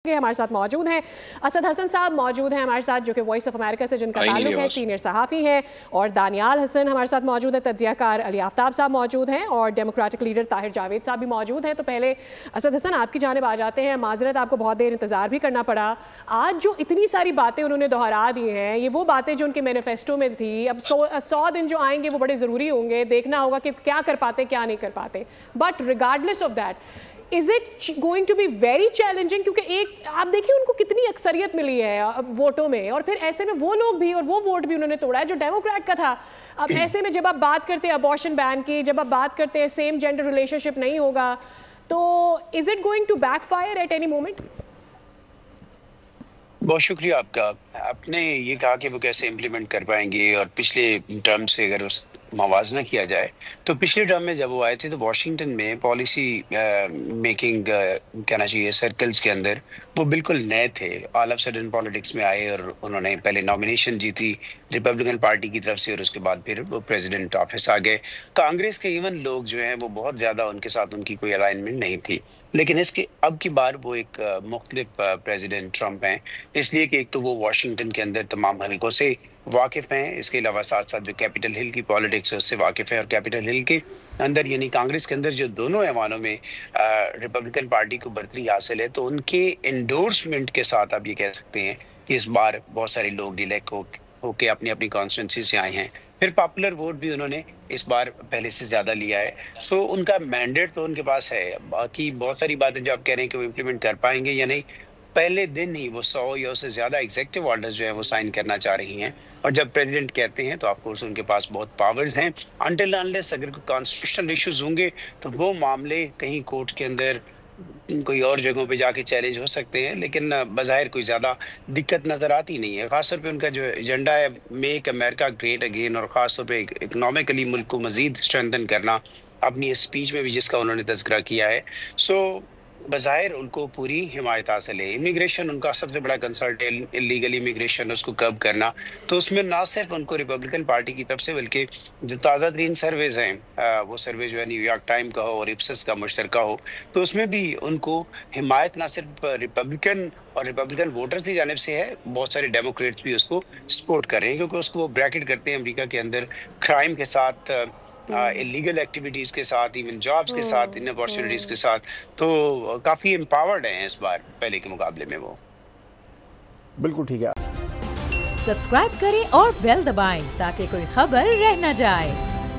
हमारे साथ मौजूद हैं असद हसन साहब मौजूद हैं हमारे साथ, जो कि वॉइस ऑफ अमेरिका से जिनका ताल्लुक है, सीनियर सहाफ़ी हैं, और दानियाल हसन हमारे साथ मौजूद है, तज्ज़ियाकार अली आफ्ताब साहब मौजूद हैं, और डेमोक्रेटिक लीडर ताहिर जावेद साहब भी मौजूद हैं। तो पहले असद हसन आपकी जानिब आ जाते हैं। माजरत, आपको बहुत देर इंतज़ार भी करना पड़ा। आज जो इतनी सारी बातें उन्होंने दोहरा दी हैं, ये वो बातें जो उनके मैनिफेस्टो में थी। अब 100 दिन जो आएंगे वो बड़े ज़रूरी होंगे, देखना होगा कि क्या कर पाते क्या नहीं कर पाते। But regardless of that, is it going to be very challenging? क्योंकि एक आप देखिए उनको कितनी अक्सरियत मिली है वोटों में, और फिर ऐसे में वो लोग भी और वो वोट भी उन्होंने तोड़ा है जो डेमोक्रेट का था। अब ऐसे में जब आप बात करते हैं अबॉर्शन बैन की, जब आप बात करते हैं सेम जेंडर रिलेशनशिप नहीं होगा, तो is it going to backfire at any moment? बहुत शुक्रिया आपका। आपने ये कहा कि वो कैसे इम्प्लीमेंट कर पाएंगे, और पिछले टर्म से अगर उस मवाजना किया जाए तो पिछले टर्म में जब वो आए थे तो वॉशिंगटन में पॉलिसी मेकिंग कहना चाहिए सर्कल्स के अंदर वो बिल्कुल नए थे। ऑल ऑफ सडन पॉलिटिक्स में आए और उन्होंने पहले नॉमिनेशन जीती रिपब्लिकन पार्टी की तरफ से, और उसके बाद फिर वो प्रेसिडेंट ऑफिस आ गए। कांग्रेस के इवन लोग जो हैं वो बहुत ज़्यादा उनके साथ उनकी कोई अलाइनमेंट नहीं थी, लेकिन इसके अब की बार वो एक मुख्तलिफ प्रेसिडेंट ट्रम्प हैं, इसलिए कि एक तो वो वॉशिंगटन के अंदर तमाम हलकों से वाकिफ़ हैं, इसके अलावा साथ साथ जो कैपिटल हिल की पॉलिटिक्स है उससे वाकिफ़ है, और कैपिटल हिल के अंदर यानी कांग्रेस के अंदर जो दोनों ऐवानों में रिपब्लिकन पार्टी को बर्तरी हासिल है, तो उनके एंडोर्समेंट के साथ आप ये कह सकते हैं कि इस बार बहुत सारे लोग डिलेक्ट होके अपनी अपनी कॉन्स्टिट्यूंसी से आए हैं। फिर पॉपुलर वोट भी उन्होंने इस बार पहले से ज्यादा लिया है, सो उनका मैंडेट तो उनके पास है। बाकी बहुत सारी बातें जो आप कह रहे हैं कि वो इम्प्लीमेंट कर पाएंगे या नहीं, पहले दिन ही वो 100 या उससे ज्यादा एग्जीक्यूटिव ऑर्डर्स जो है वो साइन करना चाह रही हैं, और जब प्रेसिडेंट कहते हैं तो ऑफ कोर्स उनके पास बहुत पावर्स हैं। अनटिल अनलेस अगर कोई कॉन्स्टिट्यूशनल इश्यूज होंगे तो वो मामले कहीं कोर्ट के अंदर कोई और जगहों पे जाके चैलेंज हो सकते हैं, लेकिन बज़ाहिर कोई ज़्यादा दिक्कत नज़र आती नहीं है। ख़ासतौर पे उनका जो एजेंडा है मेक अमेरिका ग्रेट अगेन, और ख़ासतौर पे इकोनॉमिकली मुल्क को मज़ीद स्ट्रेंथन करना, अपनी स्पीच में भी जिसका उन्होंने तज़किरा किया है। सो बज़ाहिर उनको पूरी हिमायत हासिल है। इमिग्रेशन उनका सबसे बड़ा कंसर्न है, इलीगल इमिग्रेशन उसको कर्ब करना, तो उसमें ना सिर्फ उनको रिपब्लिकन पार्टी की तरफ से बल्कि जो ताज़ा तरीन सर्वेज हैं वो सर्वे जो है न्यूयॉर्क टाइम का हो और इप्सस का मुश्तरका हो, तो उसमें भी उनको हिमायत ना सिर्फ रिपब्लिकन और रिपब्लिकन वोटर्स की जानिब से है, बहुत सारे डेमोक्रेट्स भी उसको सपोर्ट कर रहे हैं, क्योंकि उसको वो ब्रैकेट करते हैं अमेरिका के अंदर क्राइम के साथ, इलीगल एक्टिविटीज के साथ, इवन जॉब्स के साथ, इन अपॉर्चुनिटीज के साथ, तो काफी एम्पावर्ड हैं इस बार पहले के मुकाबले में वो। बिल्कुल ठीक है। सब्सक्राइब करें और बेल दबाएं ताकि कोई खबर रह न जाए।